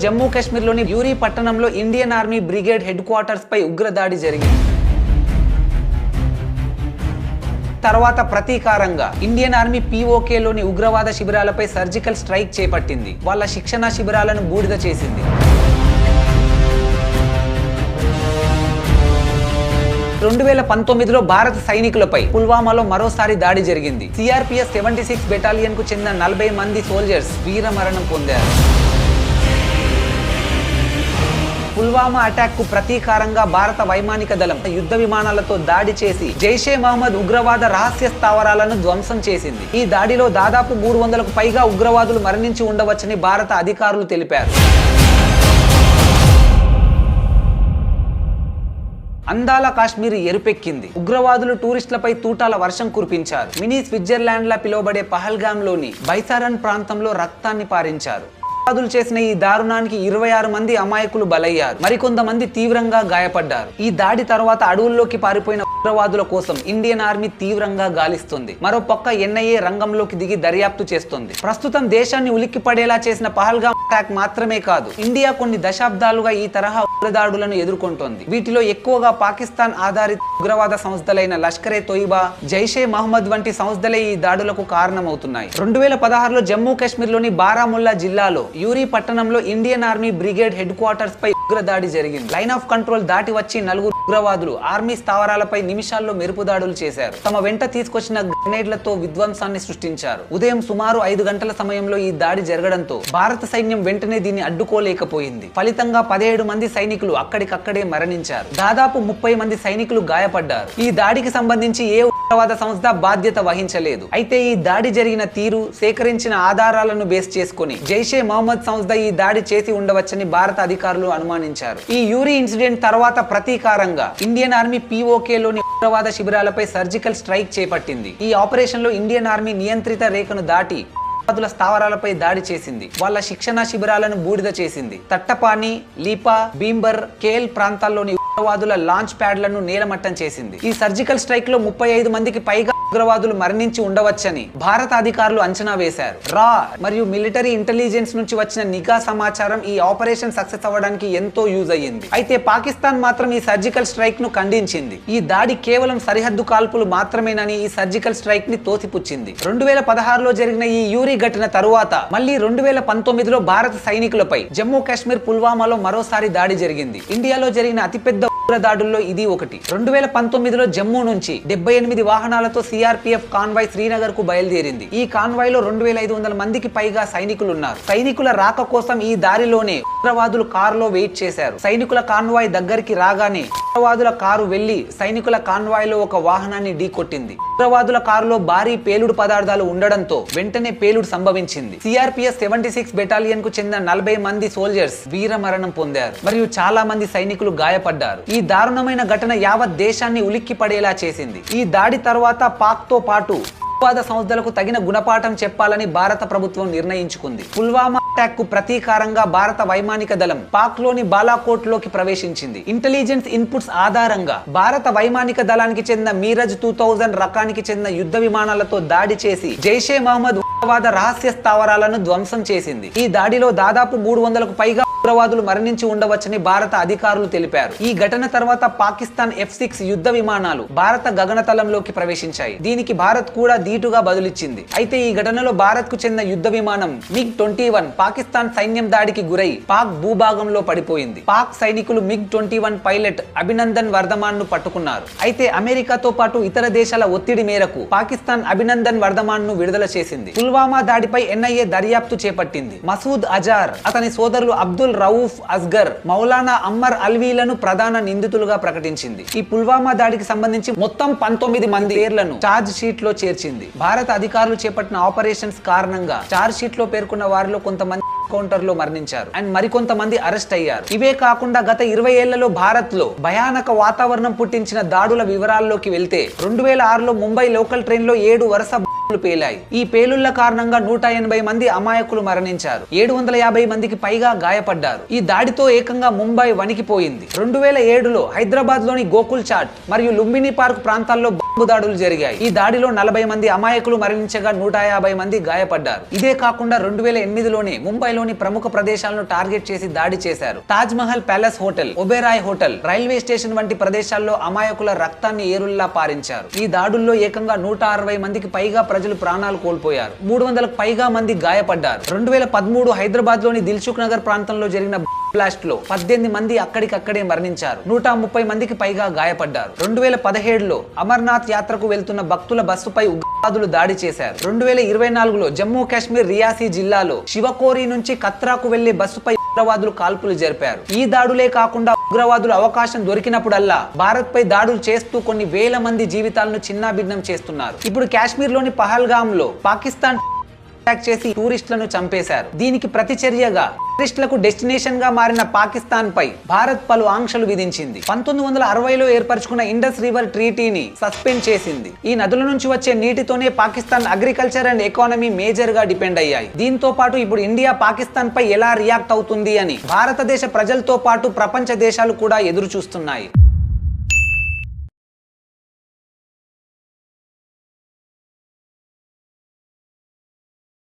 జమ్మూ కాశ్మీర్లోని యూరీ పట్టణంలో Indian army brigade headquarters పై ఉగ్రదాడి జరిగింది. తర్వాత ప్రతీకారంగా ఇండియన్ ఆర్మీ POKలోని ఉగ్రవాద శిబిరాలపై సర్జికల్ స్ట్రైక్ చేపట్టింది. వాళ్ళ శిక్షణ శిబిరాలను బూడిద చేసింది. 2019లో భారత సైనికులపై పుల్వామాలో మరోసారి దాడి జరిగింది. CRPF 76 బెటాలియన్ కు చెందిన 40 మంది సోల్జర్స్ వీరమరణం పొందారు. పుల్వామా అటాక్ కు ప్రతీకారంగా భారత వైమానిక దళం యుద్ధ విమానాలతో దాడి చేసి జైషే మహమ్మద్ ఉగ్రవాద రహస్య స్థావరాలను ధ్వంసం చేసింది. ఈ దాడిలో దాదాపు 300కు పైగా ఉగ్రవాదులు మరణించి ఉండవచ్చని భారత అధికారులు తెలిపారు. అందాల కాశ్మీర్ ఎరుపెక్కింది. ఉగ్రవాదులు టూరిస్టులపై తూటాల వర్షం కురిపించారు. మినీ స్విట్జర్లాండ్ లా పిలువబడే పహల్గామ్లోని బైసారన్ ప్రాంతంలో రక్తాన్ని పారించారు. ఉగ్రవాదులు చేసిన ఈ దారుణానికి 26 మంది అమాయకులు బలయ్యారు. మరికొంతమంది తీవ్రంగా గాయపడ్డారు. ఈ దాడి తర్వాత అడవుల్లోకి పారిపోయిన ఉగ్రవాదుల కోసం ఇండియన్ ఆర్మీ తీవ్రంగా గాలిస్తుంది. మరో పక్క NIA రంగంలోకి దిగి దర్యాప్తు చేస్తుంది. ప్రస్తుతం దేశాన్ని ఉలిక్కిపడేలా చేసిన పహల్గామ్ అటాక్ మాత్రమే కాదు, ఇండియా కొన్ని దశాబ్దాలుగా ఈ తరహా ఉగ్రదాడులను ఎదుర్కొంటోంది. వీటిలో ఎక్కువగా పాకిస్తాన్ ఆధారిత ఉగ్రవాద సంస్థలైన లష్కరే తోయిబా, జైషే మహమ్మద్ వంటి సంస్థలే ఈ దాడులకు కారణమవుతున్నాయి. 2016లో జమ్మూ కాశ్మీర్లోని బారాముల్లా జిల్లాలో యూరీ పట్టణంలో Indian army brigade headquarters పై ఉగ్రదాడి జరిగింది. లైన్ ఆఫ్ కంట్రోల్ దాటి వచ్చి 4 ఉగ్రవాదులు ఆర్మీ స్థావరాలపై నిమిషాల్లో మెరుపు దాడులు చేశారు. తమ వెంట తీసుకొచ్చిన గ్రెనేడ్లతో విధ్వంసాన్ని సృష్టించారు. ఉదయం సుమారు 5 గంటల సమయంలో ఈ దాడి జరగడంతో భారత సైన్యం వెంటనే దీన్ని అడ్డుకోలేకపోయింది. ఫలితంగా 17 మంది సైనికులు అక్కడికక్కడే మరణించారు. దాదాపు 30 మంది సైనికులు గాయపడ్డారు. ఈ దాడికి సంబంధించి ఏ ఉగ్రవాద సంస్థ బాధ్యత వహించలేదు. అయితే ఈ దాడి జరిగిన తీరు, సేకరించిన ఆధారాలను బేస్ చేసుకుని జైషే మహమ్మద్ సంస్థ ఈ దాడి చేసి ఉండవచ్చని భారత అధికారులు అనుమానించారు. ఈ యూరీ ఇన్సిడెంట్ తర్వాత ప్రతీకారంగా ఇండియన్ ఆర్మీ POKలోని ఉగ్రవాద శిబిరాలపై సర్జికల్ స్ట్రైక్ చేపట్టింది. ఈ ఆపరేషన్ లో ఇండియన్ ఆర్మీ నియంత్రిత రేఖను దాటి ఉగ్రవాదుల స్థావరాలపై దాడి చేసింది. వాళ్ళ శిక్షణ శిబిరాలను బూడిద చేసింది. తట్టపాని, లీపా, భీంబర్, కేల్ ప్రాంతాల్లోని ఉగ్రవాదుల లాంచ్ ప్యాడ్లను నేలమట్టం చేసింది. ఈ సర్జికల్ స్ట్రైక్ లో 35 మందికి పైగా ఉగ్రవాదులు మరణించి ఉండవచ్చని భారత అధికారులు అంచనా వేశారు. రా మరియు మిలిటరీ ఇంటెలిజెన్స్ నుంచి వచ్చిన నిఘా సమాచారం ఈ ఆపరేషన్ సక్సెస్ అవ్వడానికి ఎంతో యూజ్ అయ్యింది. అయితే పాకిస్తాన్ మాత్రం ఈ సర్జికల్ స్ట్రైక్ ను ఖండించింది. ఈ దాడి కేవలం సరిహద్దు కాల్పులు మాత్రమేనని ఈ సర్జికల్ స్ట్రైక్ ని తోసిపుచ్చింది. 2016లో జరిగిన ఈ యూరీ ఘటన తరువాత మళ్ళీ 2019లో భారత సైనికులపై జమ్మూ కాశ్మీర్ పుల్వామాలో మరోసారి దాడి జరిగింది. ఇండియాలో జరిగిన అతిపెద్ద ఉగ్రదాడుల్లో ఇది ఒకటి. 2019లో జమ్మూ నుంచి 78 వాహనాలతో CRPF కాన్వాయ్ శ్రీనగర్ కు బయలుదేరింది. ఈ కాన్వాయ్ లో 2500 మందికి పైగా సైనికులు ఉన్నారు. సైనికుల రాక కోసం ఈ దారిలోనే ఉగ్రవాదులు కారులో వెయిట్ చేశారు. సైనికుల కాన్వాయ్ దగ్గరికి రాగానే ఉగ్రవాదుల కారు వెళ్లి సైనికుల కాన్వాయ్ లో ఒక వాహనాన్ని ఢీకొట్టింది. ఉగ్రవాదుల కారులో భారీ పేలుడు పదార్థాలు ఉండడంతో వెంటనే పేలుడు సంభవించింది. CRPF 76 బెటాలియన్ కు చెందిన 40 మంది సోల్జర్స్ వీరమరణం పొందారు మరియు చాలా మంది సైనికులు గాయపడ్డారు. ఈ దారుణమైన ఘటన యావత్ దేశాన్ని ఉలిక్కి పడేలా చేసింది. ఈ దాడి తర్వాత పాక్ తో పాటు ఉగ్రవాద సంస్థలకు తగిన గుణపాఠం చెప్పాలని భారత ప్రభుత్వం నిర్ణయించుకుంది. పుల్వామా అటాక్ కు ప్రతీకారంగా భారత వైమానిక దళం పాక్ లోని బాలాకోట్ లోకి ప్రవేశించింది. ఇంటెలిజెన్స్ ఇన్పుట్స్ ఆధారంగా భారత వైమానిక దళానికి చెందిన మీరజ్ 2000 రకానికి చెందిన యుద్ధ విమానాలతో దాడి చేసి జైషే మహమ్మద్ ఉగ్రవాద రహస్య స్థావరాలను ధ్వంసం చేసింది. ఈ దాడిలో దాదాపు 300కు పైగా ఉగ్రవాదులు మరణించి ఉండవచ్చని భారత అధికారులు తెలిపారు. ఈ ఘటన తర్వాత పాకిస్తాన్ F-6 యుద్ధ విమానాలు భారత గగనతలంలోకి ప్రవేశించాయి. దీనికి భారత్ కూడా ధీటుగా బదులిచ్చింది. అయితే ఈ ఘటనలో భారత్ కు చెందిన యుద్ధ విమానం MiG-21 పాకిస్తాన్ సైన్యం దాడికి గురై పాక్ భూభాగంలో పడిపోయింది. పాక్ సైనికులు MiG-21 పైలట్ అభినందన్ వర్ధమాన్ ను పట్టుకున్నారు. అయితే అమెరికాతో పాటు ఇతర దేశాల ఒత్తిడి మేరకు పాకిస్తాన్ అభినందన్ వర్ధమాన్ ను విడుదల చేసింది. పుల్వామా దాడిపై NIA దర్యాప్తు చేపట్టింది. మసూద్ అజార్, అతని సోదరులు అబ్దుల్ రౌఫ్ అస్గర్, మౌలానా అమ్మర్ అల్వీలను ప్రధాన నిందితులుగా ప్రకటించింది. ఈ పుల్వామా దాడికి సంబంధించి మొత్తం 19 మంది పేర్లను ఛార్జ్ షీట్ లో చేర్చింది. భారత అధికారులు చేపట్టిన ఆపరేషన్స్ కారణంగా ఛార్జ్ షీట్ లో పేర్కొన్న వారిలో కొంతమంది ఎన్కౌంటర్ లో మరణించారు అండ్ మరికొంతమంది అరెస్ట్ అయ్యారు. ఇవే కాకుండా గత 20 ఏళ్లలో భారత్ లో భయానక వాతావరణం పుట్టించిన దాడుల వివరాల్లోకి వెళ్తే 2006లో ముంబై లోకల్ ట్రైన్ లో 7 వరుస పేలాయి. ఈ పేలుళ్ల కారణంగా 180 మంది అమాయకులు మరణించారు. 750 మందికి పైగా గాయపడ్డారు. ఈ దాడితో ఏకంగా ముంబై వణికిపోయింది. 2007లో హైదరాబాద్ లోని గోకుల్ చాట్ మరియు లుంబిని పార్క్ ప్రాంతాల్లో బాంబు దాడులు జరిగాయి. ఈ దాడిలో 40 మంది అమాయకులు మరణించగా 150 మంది గాయపడ్డారు. ఇదే కాకుండా 2008లోనే ముంబై ముంబైలోని ప్రముఖ ప్రదేశాలను టార్గెట్ చేసి దాడి చేశారు. Taj Mahal palace hotel, Oberoi hotel, railway station వంటి ప్రదేశాల్లో అమాయకుల రక్తాన్ని ఏరుల్లా పారించారు. ఈ దాడుల్లో ఏకంగా 160 మందికి పైగా ప్రజలు ప్రాణాలు కోల్పోయారు. 300కు పైగా మంది గాయపడ్డారు. 2013 హైదరాబాద్ లోని దిల్సుఖ్ నగర్ ప్రాంతంలో జరిగిన బ్లాస్ట్ లో 18 మంది అక్కడికక్కడే మరణించారు. 130 మందికి పైగా గాయపడ్డారు. 2017లో అమర్నాథ్ యాత్రకు వెళ్తున్న భక్తుల బస్సుపై ఉగ్రవాదులు దాడి చేశారు. 2024లో జమ్మూ కాశ్మీర్ రియాసీ జిల్లాలో శివకోరి నుంచి కత్రాకు వెళ్లే బస్సుపై ఉగ్రవాదులు కాల్పులు జరిపారు. ఈ దాడులే కాకుండా ఉగ్రవాదులు అవకాశం దొరికినప్పుడల్లా భారత్ పై దాడులు చేస్తూ కొన్ని వేల మంది జీవితాలను చిన్నాభిన్నం చేస్తున్నారు. ఇప్పుడు కాశ్మీర్ లోని పహల్గామ్ లో పాకిస్తాన్ అటాక్ చేసి టూరిస్టులను చంపేశారు. దీనికి ప్రతిచర్యగా టూరిస్టులకు డెస్టినేషన్ గా మారిన పాకిస్తాన్ పై భారత్ పలు ఆంక్షలు విధించింది. 1960లో ఏర్పరచుకున్న ఇండస్ రివర్ ట్రీటీని సస్పెండ్ చేసింది. ఈ నదుల నుంచి వచ్చే నీటితోనే Pakistan agriculture and economy major గా డిపెండ్ అయ్యాయి. దీంతో పాటు ఇప్పుడు ఇండియా పాకిస్తాన్ పై ఎలా రియాక్ట్ అవుతుంది అని భారతదేశ ప్రజలతో పాటు ప్రపంచ దేశాలు కూడా ఎదురు చూస్తున్నాయి.